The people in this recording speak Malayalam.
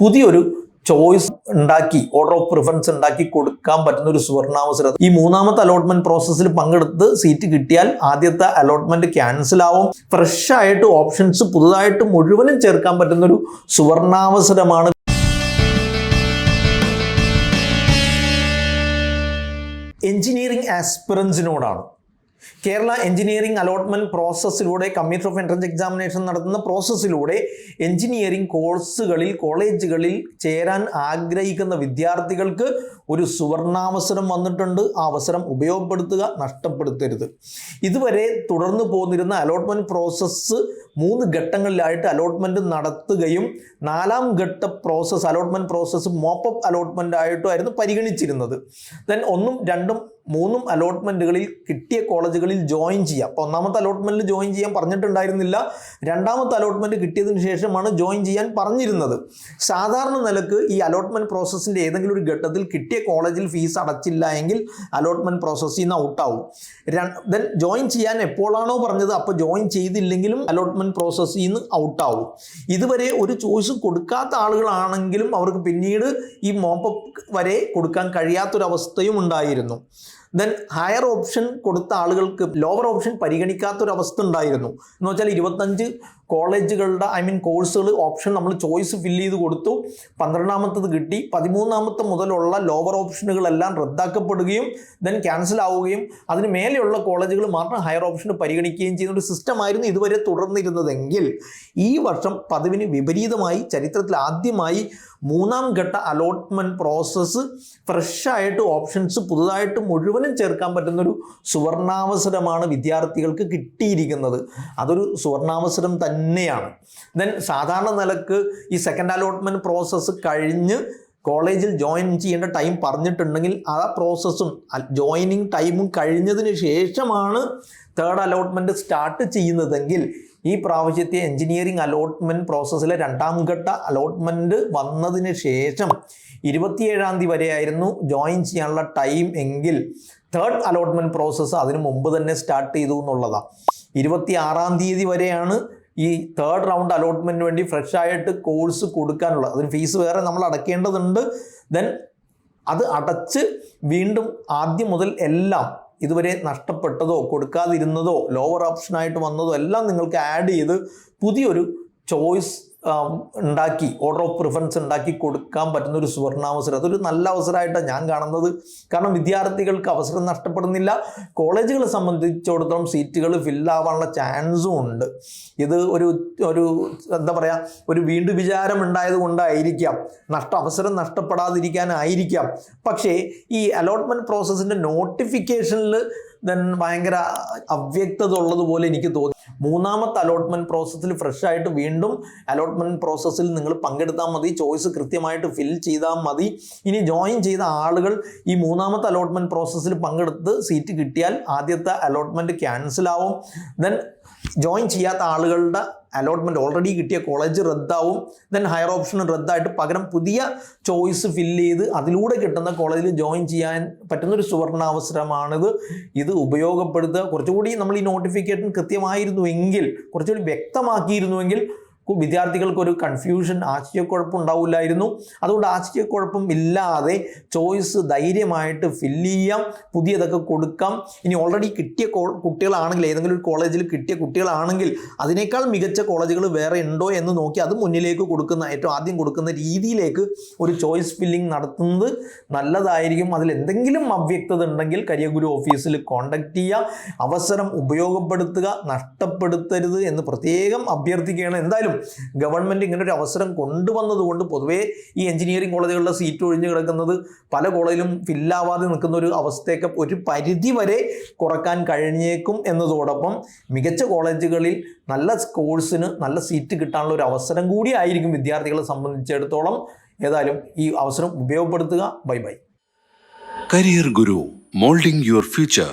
പുതിയൊരു ചോയ്സ് ഉണ്ടാക്കി ഓർഡർ ഓഫ് പ്രിഫറൻസ് ഉണ്ടാക്കി കൊടുക്കാൻ പറ്റുന്ന ഒരു സുവർണാവസരം. ഈ മൂന്നാമത്തെ അലോട്ട്മെന്റ് പ്രോസസ്സിൽ പങ്കെടുത്ത് സീറ്റ് കിട്ടിയാൽ ആദ്യത്തെ അലോട്ട്മെന്റ് ക്യാൻസൽ ആവും. ഫ്രഷ് ആയിട്ട് ഓപ്ഷൻസ് പുതുതായിട്ട് മുഴുവനും ചേർക്കാൻ പറ്റുന്ന ഒരു സുവർണാവസരമാണ്. എഞ്ചിനീയറിംഗ് ആസ്പിറൻസിനോടാണ്. കേരള എഞ്ചിനീയറിംഗ് അലോട്ട്മെന്റ് പ്രോസസ്സിലൂടെ കമ്മിറ്റി ഓഫ് എൻട്രൻസ് എക്സാമിനേഷൻ നടത്തുന്ന പ്രോസസ്സിലൂടെ എഞ്ചിനീയറിംഗ് കോഴ്സുകളിൽ കോളേജുകളിൽ ചേരാൻ ആഗ്രഹിക്കുന്ന വിദ്യാർത്ഥികൾക്ക് ഒരു സുവർണാവസരം വന്നിട്ടുണ്ട്. ആ അവസരം ഉപയോഗപ്പെടുത്തുക, നഷ്ടപ്പെടുത്തരുത്. ഇതുവരെ തുടർന്നു പോന്നിരുന്ന അലോട്ട്മെന്റ് പ്രോസസ്സ് 3 ഘട്ടങ്ങളിലായിട്ട് അലോട്ട്മെന്റ് നടത്തുകയും 4ാം ഘട്ട process allotment process mop up allotment ആയിട്ടുമായിരുന്നു പരിഗണിച്ചിരുന്നത്. ദെൻ 1ഉം 2ഉം 3ഉം അലോട്ട്മെന്റുകളിൽ കിട്ടിയ കോളേജുകളിൽ ജോയിൻ ചെയ്യാം. അപ്പോൾ 1ാമത്തെ അലോട്ട്മെന്റിൽ ജോയിൻ ചെയ്യാൻ പറഞ്ഞിട്ടുണ്ടായിരുന്നില്ല. 2ാമത്തെ അലോട്ട്മെന്റ് കിട്ടിയതിന് ശേഷമാണ് ജോയിൻ ചെയ്യാൻ പറഞ്ഞിരുന്നത്. സാധാരണ നിലക്ക് ഈ അലോട്ട്മെന്റ് പ്രോസസ്സിന്റെ ഏതെങ്കിലും ഒരു ഘട്ടത്തിൽ കിട്ടിയ കോളേജിൽ ഫീസ് അടച്ചില്ല എങ്കിൽ അലോട്ട്മെന്റ് പ്രോസസ്സിൽ നിന്ന് ഔട്ടാവും. ദെൻ ജോയിൻ ചെയ്യാൻ എപ്പോഴാണോ പറഞ്ഞത് അപ്പോൾ ജോയിൻ ചെയ്തില്ലെങ്കിലും അലോട്ട്മെന്റ് പ്രോസസ്സിൽ നിന്ന് ഔട്ടാവും. ഇതുവരെ ഒരു ചോയ്സ് കൊടുക്കാത്ത ആളുകളാണെങ്കിലും അവർക്ക് പിന്നീട് ഈ മോപ്പപ്പ് വരെ കൊടുക്കാൻ കഴിയാത്തൊരവസ്ഥയും ഉണ്ടായിരുന്നു. ദെൻ ഹയർ ഓപ്ഷൻ കൊടുത്ത ആളുകൾക്ക് ലോവർ ഓപ്ഷൻ പരിഗണിക്കാത്തൊരവസ്ഥ ഉണ്ടായിരുന്നു. എന്ന് വെച്ചാൽ 25 കോളേജുകളുടെ കോഴ്സുകൾ ഓപ്ഷൻ നമ്മൾ ചോയ്സ് ഫില്ല് ചെയ്ത് കൊടുത്തു. 12ാമത്തത് കിട്ടി. 13ാമത്തെ മുതലുള്ള ലോവർ ഓപ്ഷനുകളെല്ലാം റദ്ദാക്കപ്പെടുകയും ദെൻ ക്യാൻസൽ ആവുകയും അതിന് മേലെയുള്ള കോളേജുകൾ മാത്രം ഹയർ ഓപ്ഷന് പരിഗണിക്കുകയും ചെയ്യുന്ന ഒരു സിസ്റ്റമായിരുന്നു ഇതുവരെ തുടർന്നിരുന്നതെങ്കിൽ ഈ വർഷം പതിവിന് വിപരീതമായി ചരിത്രത്തിൽ ആദ്യമായി 3ാം ഘട്ട അലോട്ട്മെന്റ് പ്രോസസ്സ് ഫ്രഷായിട്ട് ഓപ്ഷൻസ് പുതുതായിട്ട് മുഴുവനും ചേർക്കാൻ പറ്റുന്നൊരു സുവർണാവസരമാണ് വിദ്യാർത്ഥികൾക്ക് കിട്ടിയിരിക്കുന്നത്. അതൊരു സുവർണാവസരം തന്നെയാണ്. ദെൻ സാധാരണ നിലക്ക് ഈ സെക്കൻഡ് അലോട്ട്മെന്റ് പ്രോസസ്സ് കഴിഞ്ഞ് കോളേജിൽ ജോയിൻ ചെയ്യേണ്ട ടൈം പറഞ്ഞിട്ടുണ്ടെങ്കിൽ ആ പ്രോസസ്സും ജോയിനിങ് ടൈമും കഴിഞ്ഞതിന് ശേഷമാണ് 3rd അലോട്ട്മെന്റ് സ്റ്റാർട്ട് ചെയ്യുന്നതെങ്കിൽ ഈ പ്രാവശ്യത്തെ എഞ്ചിനീയറിംഗ് അലോട്ട്മെന്റ് പ്രോസസ്സിലെ 2ാം ഘട്ട അലോട്ട്മെന്റ് വന്നതിന് ശേഷം 27ാം തീയതി വരെയായിരുന്നു ജോയിൻ ചെയ്യാനുള്ള ടൈം എങ്കിൽ 3rd അലോട്ട്മെന്റ് പ്രോസസ്സ് അതിന് മുമ്പ് തന്നെ സ്റ്റാർട്ട് ചെയ്തു എന്നുള്ളതാണ്. 26ാം തീയതി വരെയാണ് ഈ 3rd റൗണ്ട് അലോട്ട്മെന്റിന് വേണ്ടി ഫ്രഷ് ആയിട്ട് കോഴ്സ് കൊടുക്കാനുള്ളത്. അതിന് ഫീസ് വേറെ നമ്മൾ അടയ്ക്കേണ്ടതുണ്ട്. ദെൻ അത് അടച്ച് വീണ്ടും ആദ്യം മുതൽ എല്ലാം ഇതുവരെ നഷ്ടപ്പെട്ടതോ കൊടുക്കാതിരുന്നതോ ലോവർ ഓപ്ഷനായിട്ട് വന്നതോ എല്ലാം നിങ്ങൾക്ക് ആഡ് ചെയ്ത് പുതിയൊരു ചോയ്സ് ഉണ്ടാക്കി ഓർഡർ ഓഫ് പ്രിഫറൻസ് ഉണ്ടാക്കി കൊടുക്കാൻ പറ്റുന്ന ഒരു സുവർണാവസരം. അതൊരു നല്ല അവസരമായിട്ടാണ് ഞാൻ കാണുന്നത്. കാരണം വിദ്യാർത്ഥികൾക്ക് അവസരം നഷ്ടപ്പെടുന്നില്ല. കോളേജുകളെ സംബന്ധിച്ചിടത്തോളം സീറ്റുകൾ ഫില്ലാവാനുള്ള ചാൻസും ഉണ്ട്. ഇത് ഒരു എന്താ പറയുക, ഒരു വീണ്ടും വിചാരം ഉണ്ടായത് കൊണ്ടായിരിക്കാം, അവസരം നഷ്ടപ്പെടാതിരിക്കാനായിരിക്കാം. പക്ഷേ ഈ അലോട്ട്മെന്റ് പ്രോസസ്സിൻ്റെ നോട്ടിഫിക്കേഷനിൽ ഭയങ്കര അവ്യക്തത ഉള്ളതുപോലെ എനിക്ക് തോന്നി. 3ാമത്തെ അലോട്ട്മെന്റ് പ്രോസസ്സിൽ ഫ്രഷ് ആയിട്ട് വീണ്ടും അലോട്ട്മെന്റ് പ്രോസസ്സിൽ നിങ്ങൾ പങ്കെടുത്താൽ മതി. ചോയ്സ് കൃത്യമായിട്ട് ഫിൽ ചെയ്താൽ മതി. ഇനി ജോയിൻ ചെയ്ത ആളുകൾ ഈ 3ാമത്തെ അലോട്ട്മെന്റ് പ്രോസസ്സിൽ പങ്കെടുത്ത് സീറ്റ് കിട്ടിയാൽ ആദ്യത്തെ അലോട്ട്മെന്റ് ക്യാൻസൽ ആവും. ദെൻ ജോയിൻ ചെയ്യാത്ത ആളുകളുടെ അലോട്ട്മെന്റ് ഓൾറെഡി കിട്ടിയ കോളേജ് റദ്ദാവും. ദെൻ ഹയർ ഓപ്ഷൻ റദ്ദായിട്ട് പകരം പുതിയ ചോയ്സ് ഫില്ല് ചെയ്ത് അതിലൂടെ കിട്ടുന്ന കോളേജിൽ ജോയിൻ ചെയ്യാൻ പറ്റുന്നൊരു സുവർണാവസരമാണിത്. ഇത് ഉപയോഗപ്പെടുത്തുക. കുറച്ചുകൂടി നമ്മൾ ഈ നോട്ടിഫിക്കേഷൻ കൃത്യമായിരുന്നുവെങ്കിൽ, കുറച്ചുകൂടി വ്യക്തമാക്കിയിരുന്നുവെങ്കിൽ വിദ്യാർത്ഥികൾക്കൊരു കൺഫ്യൂഷൻ, ആശയക്കുഴപ്പം ഉണ്ടാവില്ലായിരുന്നു. അതുകൊണ്ട് ആശയക്കുഴപ്പം ഇല്ലാതെ ചോയ്സ് ധൈര്യമായിട്ട് ഫില്ല് ചെയ്യാം, പുതിയതൊക്കെ കൊടുക്കാം. ഇനി ഓൾറെഡി കിട്ടിയ കുട്ടികളാണെങ്കിൽ, ഏതെങ്കിലും ഒരു കോളേജിൽ കിട്ടിയ കുട്ടികളാണെങ്കിൽ അതിനേക്കാൾ മികച്ച കോളേജുകൾ വേറെ ഉണ്ടോ എന്ന് നോക്കി അത് മുന്നിലേക്ക് കൊടുക്കുന്ന, ഏറ്റവും ആദ്യം കൊടുക്കുന്ന രീതിയിലേക്ക് ഒരു ചോയ്സ് ഫില്ലിംഗ് നടത്തുന്നത് നല്ലതായിരിക്കും. അതിൽ എന്തെങ്കിലും അവ്യക്തത ഉണ്ടെങ്കിൽ കരിയർ ഗുരു ഓഫീസിൽ കോൺടാക്ട് ചെയ്യുക. അവസരം ഉപയോഗപ്പെടുത്തുക, നഷ്ടപ്പെടുത്തരുത് എന്ന് പ്രത്യേകം അഭ്യർത്ഥിക്കുകയാണ്. എന്തായാലും ഗവൺമെന്റ് ഇങ്ങനെ ഒരു അവസരം കൊണ്ടുവന്നതുകൊണ്ട് പൊതുവേ ഈ എഞ്ചിനീയറിംഗ് കോളേജുകളുടെ സീറ്റ് ഒഴിഞ്ഞു കിടക്കുന്നത് പല കോളേജിലും ഫില്ലാവാതെ നിൽക്കുന്ന ഒരു അവസ്ഥയൊക്കെ ഒരു പരിധി വരെ കുറക്കാൻ കഴിഞ്ഞേക്കും എന്നതോടൊപ്പം മികച്ച കോളേജുകളിൽ നല്ല കോഴ്സിന് നല്ല സീറ്റ് കിട്ടാനുള്ള ഒരു അവസരം കൂടി ആയിരിക്കും വിദ്യാർത്ഥികളെ സംബന്ധിച്ചിടത്തോളം. ഏതായാലും ഈ അവസരം ഉപയോഗപ്പെടുത്തുക. Bye bye. Career Guru, moulding your future.